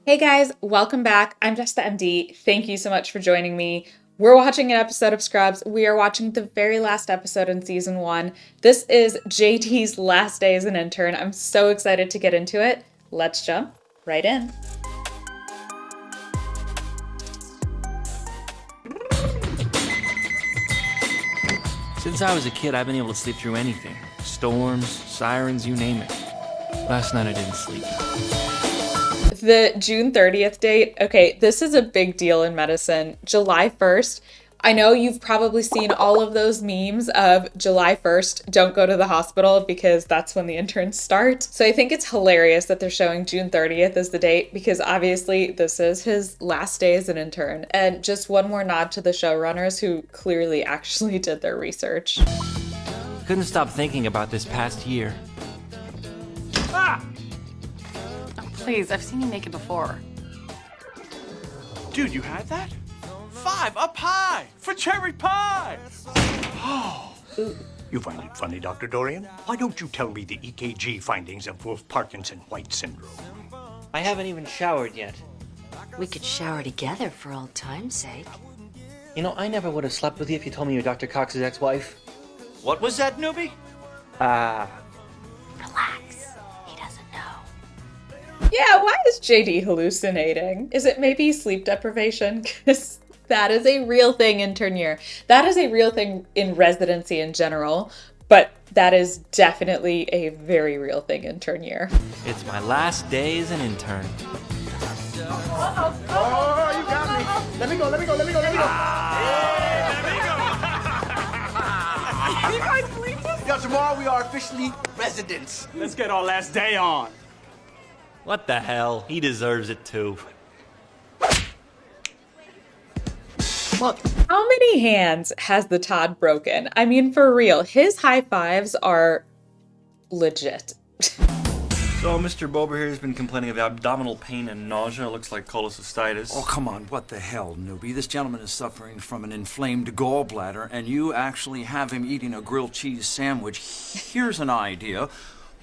Hey guys, welcome back. I'm JessTheMD. Thank you so much for joining me. We're watching an episode of Scrubs. We are watching the very last episode in season 1. This is JT's last day as an intern. I'm so excited to get into it. Let's jump right in. Since I was a kid, I've been able to sleep through anything. Storms, sirens, you name it. Last night I didn't sleep. The June 30th date. Okay, this is a big deal in medicine. July 1st. I know you've probably seen all of those memes of July 1st, don't go to the hospital because that's when the interns start. So I think it's hilarious that they're showing June 30th as the date because obviously this is his last day as an intern. And just one more nod to the showrunners who clearly actually did their research. Couldn't stop thinking about this past year. Ah! Please, I've seen you make it before. Dude, you had that? 5 up high for cherry pie! Oh. You find it funny, Dr. Dorian? Why don't you tell me the EKG findings of Wolff-Parkinson-White syndrome? I haven't even showered yet. We could shower together for old time's sake. You know, I never would have slept with you if you told me you're Dr. Cox's ex-wife. What was that, newbie? Relax. He doesn't know. Yeah, why is JD hallucinating? Is it maybe sleep deprivation? Because that is a real thing intern year. That is a real thing in residency in general, but that is definitely a very real thing intern year. It's my last day as an intern. Oh, you got me! Let me go! You guys believe this? Now, tomorrow we are officially residents. Let's get our last day on. What the hell? He deserves it too. Look, how many hands has the Todd broken? I mean, for real, his high fives are legit. So Mr. Bober here has been complaining of abdominal pain and nausea. Looks like cholecystitis. Oh, come on, what the hell, newbie? This gentleman is suffering from an inflamed gallbladder, and you actually have him eating a grilled cheese sandwich. Here's an idea.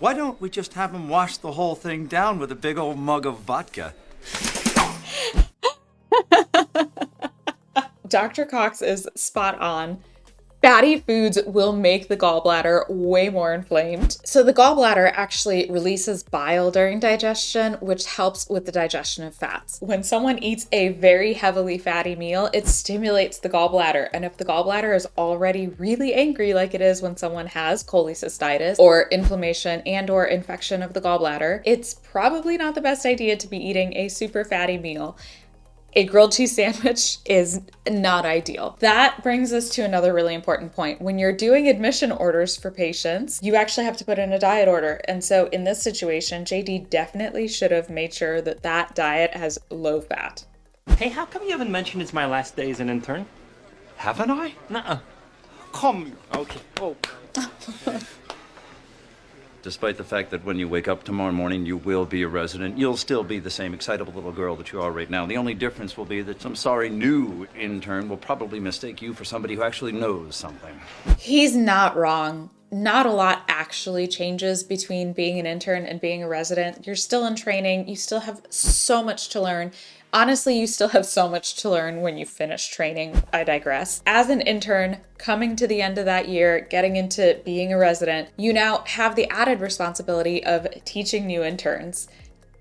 Why don't we just have him wash the whole thing down with a big old mug of vodka? Dr. Cox is spot on. Fatty foods will make the gallbladder way more inflamed. So the gallbladder actually releases bile during digestion, which helps with the digestion of fats. When someone eats a very heavily fatty meal, it stimulates the gallbladder. And if the gallbladder is already really angry like it is when someone has cholecystitis or inflammation and or infection of the gallbladder, it's probably not the best idea to be eating a super fatty meal. A grilled cheese sandwich is not ideal. That brings us to another really important point. When you're doing admission orders for patients, you actually have to put in a diet order. And so in this situation, JD definitely should have made sure that that diet has low fat. Hey, how come you haven't mentioned it's my last day as an intern? Haven't I? Nuh-uh. Come. Okay. Oh. Despite the fact that when you wake up tomorrow morning, you will be a resident, you'll still be the same excitable little girl that you are right now. The only difference will be that some sorry new intern will probably mistake you for somebody who actually knows something. He's not wrong. Not a lot actually changes between being an intern and being a resident. You're still in training. You still have so much to learn. Honestly, you still have so much to learn when you finish training. I digress. As an intern, coming to the end of that year, getting into being a resident, you now have the added responsibility of teaching new interns.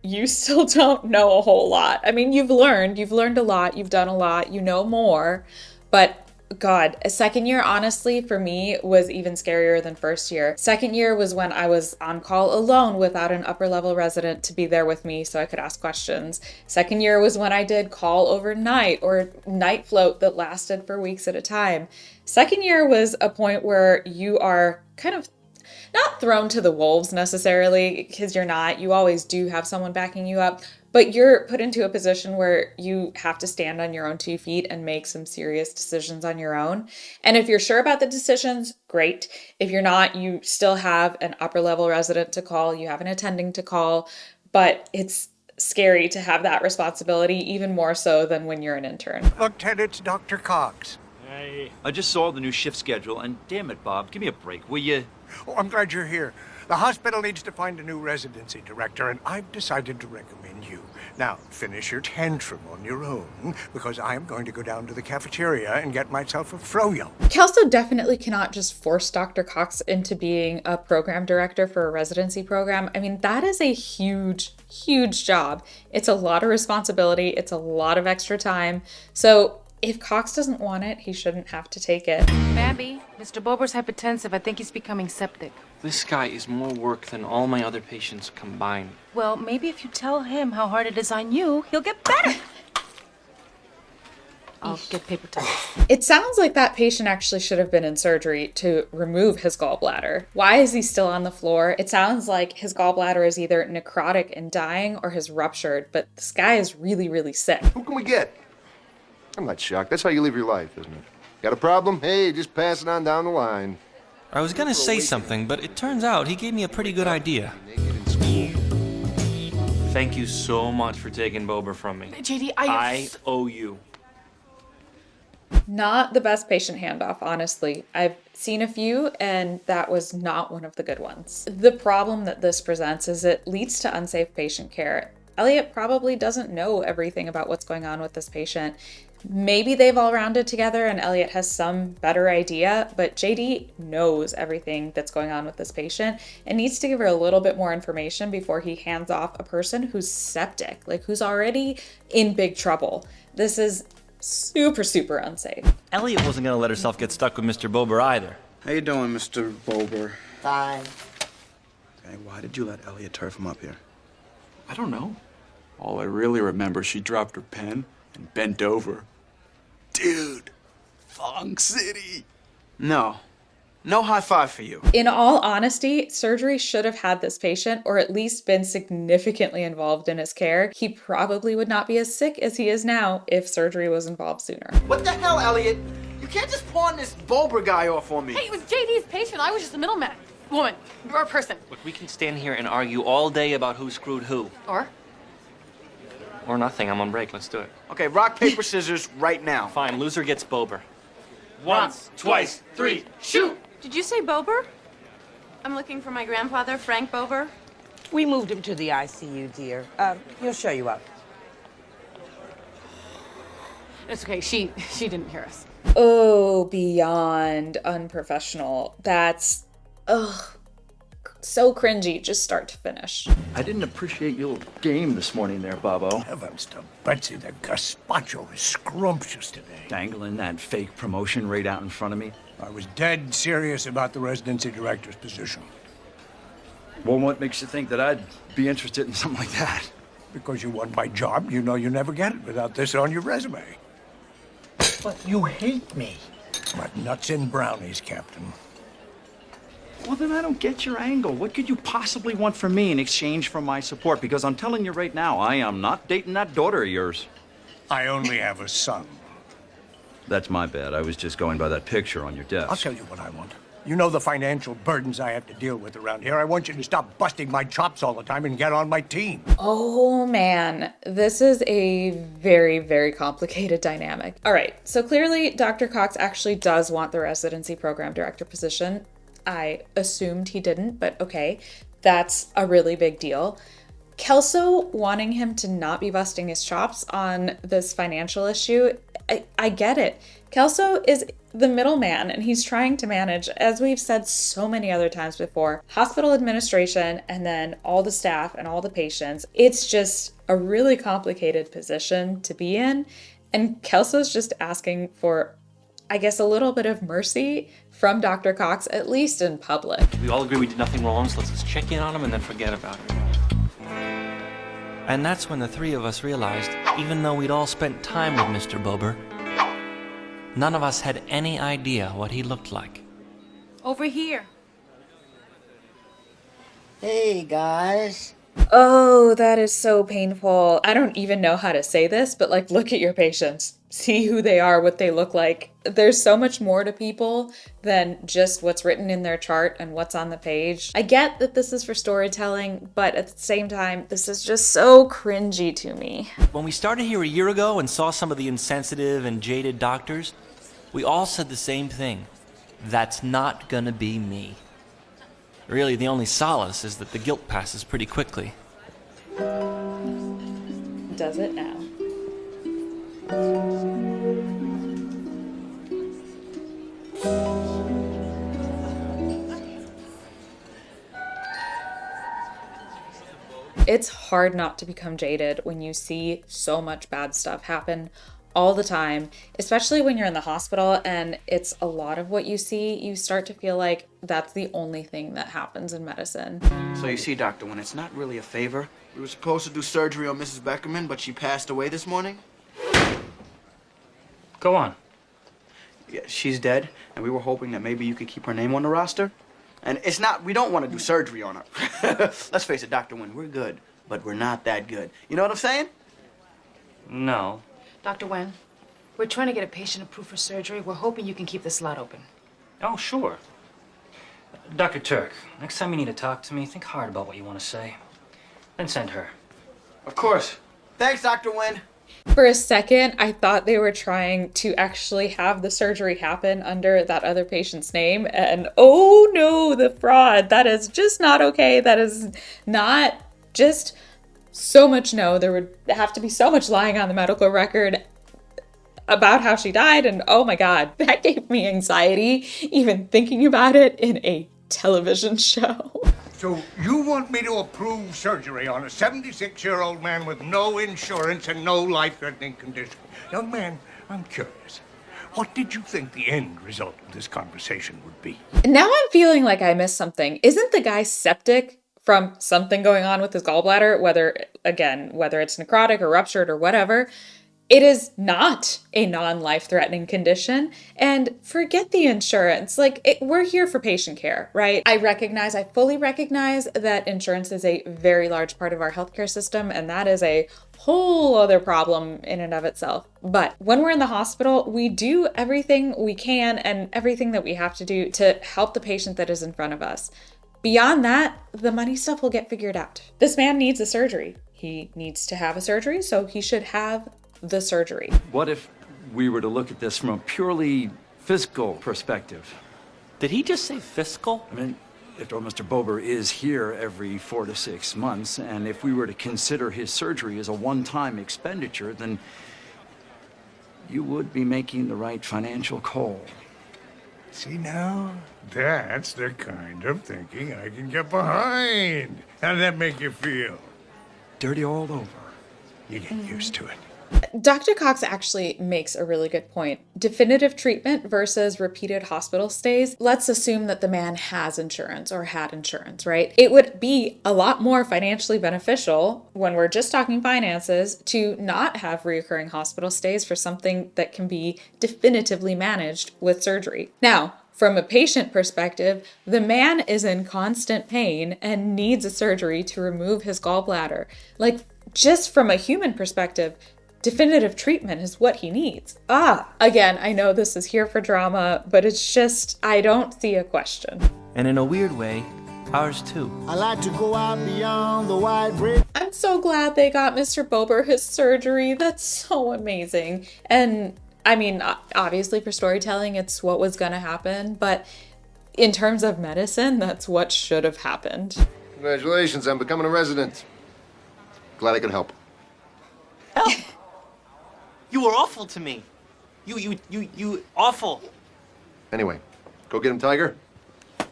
You still don't know a whole lot. I mean, you've learned a lot, you've done a lot, you know more, but God, a second year, honestly, for me, was even scarier than first year. Second year was when I was on call alone without an upper level resident to be there with me so I could ask questions. Second year was when I did call overnight or night float that lasted for weeks at a time. Second year was a point where you are kind of not thrown to the wolves necessarily, because you're not. You always do have someone backing you up, but you're put into a position where you have to stand on your own 2 feet and make some serious decisions on your own. And if you're sure about the decisions, great. If you're not, you still have an upper level resident to call, you have an attending to call, but it's scary to have that responsibility, even more so than when you're an intern. Lieutenant Dr. Cox. Hey. I just saw the new shift schedule, and damn it, Bob, give me a break, will you? Oh, I'm glad you're here. The hospital needs to find a new residency director, and I've decided to recommend you. Now, finish your tantrum on your own, because I'm going to go down to the cafeteria and get myself a froyo. Kelso definitely cannot just force Dr. Cox into being a program director for a residency program. I mean, that is a huge, huge job. It's a lot of responsibility. It's a lot of extra time. So if Cox doesn't want it, he shouldn't have to take it. Bambi, Mr. Bober's hypertensive. I think he's becoming septic. This guy is more work than all my other patients combined. Well, maybe if you tell him how hard it is on you, he'll get better. I'll get paper towels. It sounds like that patient actually should have been in surgery to remove his gallbladder. Why is he still on the floor? It sounds like his gallbladder is either necrotic and dying or has ruptured, but this guy is really, really sick. Who can we get? I'm not shocked. That's how you live your life, isn't it? Got a problem? Hey, just pass it on down the line. I was gonna say something, but it turns out he gave me a pretty good idea. Thank you so much for taking Bober from me. JD, I owe you. Not the best patient handoff, honestly. I've seen a few, and that was not one of the good ones. The problem that this presents is it leads to unsafe patient care. Elliot probably doesn't know everything about what's going on with this patient. Maybe they've all rounded together and Elliot has some better idea, but JD knows everything that's going on with this patient and needs to give her a little bit more information before he hands off a person who's septic, like who's already in big trouble. This is super, super unsafe. Elliot wasn't gonna let herself get stuck with Mr. Bober either. How you doing, Mr. Bober? Fine. Hey, why did you let Elliot turf him up here? I don't know. All I really remember, she dropped her pen and bent over. Dude, Fong City. No. No high five for you. In all honesty, surgery should have had this patient or at least been significantly involved in his care. He probably would not be as sick as he is now if surgery was involved sooner. What the hell, Elliot? You can't just pawn this Bober guy off on me. Hey, it was JD's patient. I was just a middleman. Woman. Or person. Look, we can stand here and argue all day about who screwed who. Or nothing. I'm on break. Let's do it. Okay, rock, paper, scissors, right now. Fine. Loser gets Bober. Once, twice, three, shoot! Did you say Bober? I'm looking for my grandfather, Frank Bober. We moved him to the ICU, dear. He'll show you up. It's okay. She didn't hear us. Oh, beyond unprofessional. That's, so cringy, just start to finish. I didn't appreciate your game this morning there, Bobo. Heavens to Betsy, the gazpacho is scrumptious today. Dangling that fake promotion right out in front of me. I was dead serious about the residency director's position. Well, what makes you think that I'd be interested in something like that? Because you want my job, you know you never get it without this on your resume. But you hate me. Like nuts and brownies, Captain. Well, then I don't get your angle. What could you possibly want from me in exchange for my support? Because I'm telling you right now, I am not dating that daughter of yours. I only have a son. That's my bad. I was just going by that picture on your desk. I'll tell you what I want. You know the financial burdens I have to deal with around here. I want you to stop busting my chops all the time and get on my team. Oh man, this is a very, very complicated dynamic. All right, so clearly Dr. Cox actually does want the residency program director position. I assumed he didn't, but okay, that's a really big deal. Kelso wanting him to not be busting his chops on this financial issue, I get it. Kelso is the middleman and he's trying to manage, as we've said so many other times before, hospital administration and then all the staff and all the patients. It's just a really complicated position to be in. And Kelso's just asking for, I guess, a little bit of mercy from Dr. Cox, at least in public. We all agree we did nothing wrong, so let's just check in on him and then forget about it. And that's when the three of us realized, even though we'd all spent time with Mr. Bober, none of us had any idea what he looked like. Over here. Hey, guys. Oh, that is so painful. I don't even know how to say this, but like, look at your patients. See who they are, what they look like. There's so much more to people than just what's written in their chart and what's on the page. I get that this is for storytelling, but at the same time, this is just so cringy to me. When we started here a year ago and saw some of the insensitive and jaded doctors, we all said the same thing. That's not gonna be me. Really, the only solace is that the guilt passes pretty quickly. Does it now? It's hard not to become jaded when you see so much bad stuff happen all the time, especially when you're in the hospital and it's a lot of what you see. You start to feel like that's the only thing that happens in medicine. So you see, Doctor, when it's not really a favor, we were supposed to do surgery on Mrs. Beckerman, but she passed away this morning. Go on. Yeah, she's dead, and we were hoping that maybe you could keep her name on the roster. And it's not, we don't want to do surgery on her. Let's face it, Dr. Nguyen, we're good, but we're not that good. You know what I'm saying? No. Dr. Nguyen, we're trying to get a patient approved for surgery. We're hoping you can keep the slot open. Oh, sure. Dr. Turk, next time you need to talk to me, think hard about what you want to say. Then send her. Of course. Thanks, Dr. Nguyen. For a second, I thought they were trying to actually have the surgery happen under that other patient's name. And oh no, the fraud. That is just not okay. That is not just so much no. There would have to be so much lying on the medical record about how she died. And oh my God, that gave me anxiety even thinking about it in a television show. So you want me to approve surgery on a 76-year-old man with no insurance and no life-threatening condition? Young man, I'm curious. What did you think the end result of this conversation would be? Now I'm feeling like I missed something. Isn't the guy septic from something going on with his gallbladder? Whether it's necrotic or ruptured or whatever. It is not a non-life-threatening condition, and forget the insurance. We're here for patient care, right? I fully recognize that insurance is a very large part of our healthcare system, and that is a whole other problem in and of itself. But when we're in the hospital, we do everything we can and everything that we have to do to help the patient that is in front of us. Beyond that, the money stuff will get figured out. This man needs a surgery. He needs to have a surgery, so he should have the surgery. What if we were to look at this from a purely fiscal perspective? Did he just say fiscal? I mean, after all, Mr. Bober is here every 4 to 6 months, and if we were to consider his surgery as a one-time expenditure, then you would be making the right financial call. See now? That's the kind of thinking I can get behind. How does that make you feel? Dirty all over. You get used to it. Dr. Cox actually makes a really good point. Definitive treatment versus repeated hospital stays. Let's assume that the man has insurance or had insurance, right? It would be a lot more financially beneficial when we're just talking finances to not have reoccurring hospital stays for something that can be definitively managed with surgery. Now, from a patient perspective, the man is in constant pain and needs a surgery to remove his gallbladder. Just from a human perspective, definitive treatment is what he needs. Again, I know this is here for drama, but it's just, I don't see a question. And in a weird way, ours too. I like to go out beyond the white bridge. I'm so glad they got Mr. Bober his surgery. That's so amazing. And I mean, obviously for storytelling, it's what was gonna happen, but in terms of medicine, that's what should have happened. Congratulations on becoming a resident. Glad I could help. Help? You were awful to me. You awful. Anyway, go get him, Tiger. The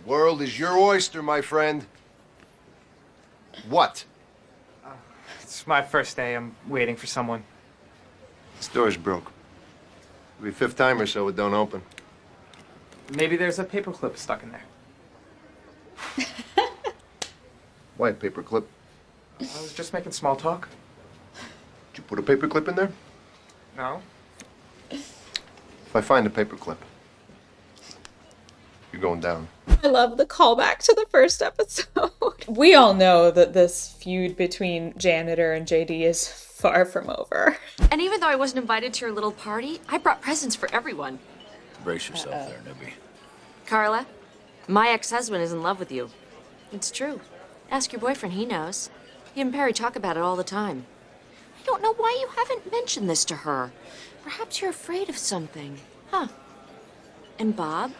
world is your oyster, my friend. What? It's my first day. I'm waiting for someone. This door's broke. It'll be fifth time or so it don't open. Maybe there's a paperclip stuck in there. Why a paperclip? I was just making small talk. Did you put a paperclip in there? No. If I find a paperclip, you're going down. I love the callback to the first episode. We all know that this feud between Janitor and JD is far from over. And even though I wasn't invited to your little party, I brought presents for everyone. Brace yourself there, newbie. Carla, my ex-husband is in love with you. It's true. Ask your boyfriend, he knows. He and Perry talk about it all the time. I don't know why you haven't mentioned this to her. Perhaps you're afraid of something. Huh. And Bob?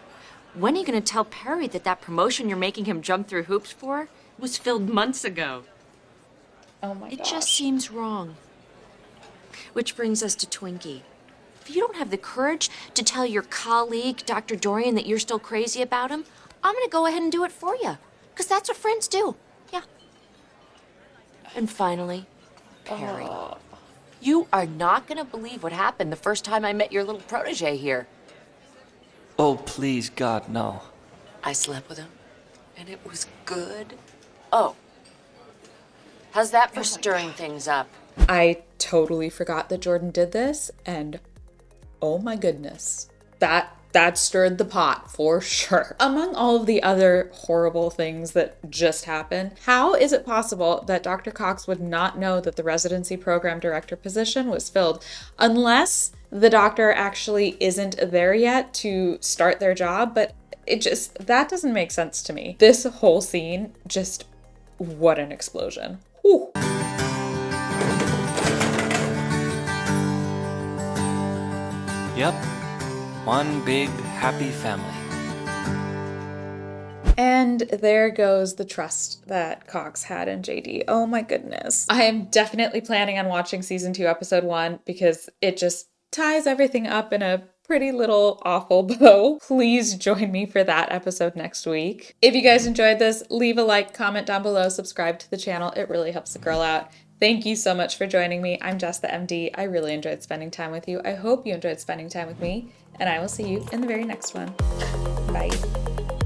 When are you gonna tell Perry that that promotion you're making him jump through hoops for was filled months ago? Oh my It gosh. just seems wrong. Which brings us to Twinkie. If you don't have the courage to tell your colleague, Dr. Dorian, that you're still crazy about him, I'm gonna go ahead and do it for you. Because that's what friends do. Yeah. And finally, Perry. You are not gonna believe what happened the first time I met your little protege here. Oh, please, God, no. I slept with him, and it was good. Oh. How's that for stirring things up? I totally forgot that Jordan did this, and oh my goodness, that stirred the pot for sure. Among all of the other horrible things that just happened, how is it possible that Dr. Cox would not know that the residency program director position was filled unless the doctor actually isn't there yet to start their job? But that doesn't make sense to me. This whole scene, just what an explosion. Whew. Yep. One big happy family. And there goes the trust that Cox had in JD. Oh my goodness. I am definitely planning on watching season 2, episode 1, because it just ties everything up in a pretty little awful bow. Please join me for that episode next week. If you guys enjoyed this, leave a like, comment down below, subscribe to the channel. It really helps the girl out. Thank you so much for joining me. I'm Jess the MD. I really enjoyed spending time with you. I hope you enjoyed spending time with me, and I will see you in the very next one. Bye.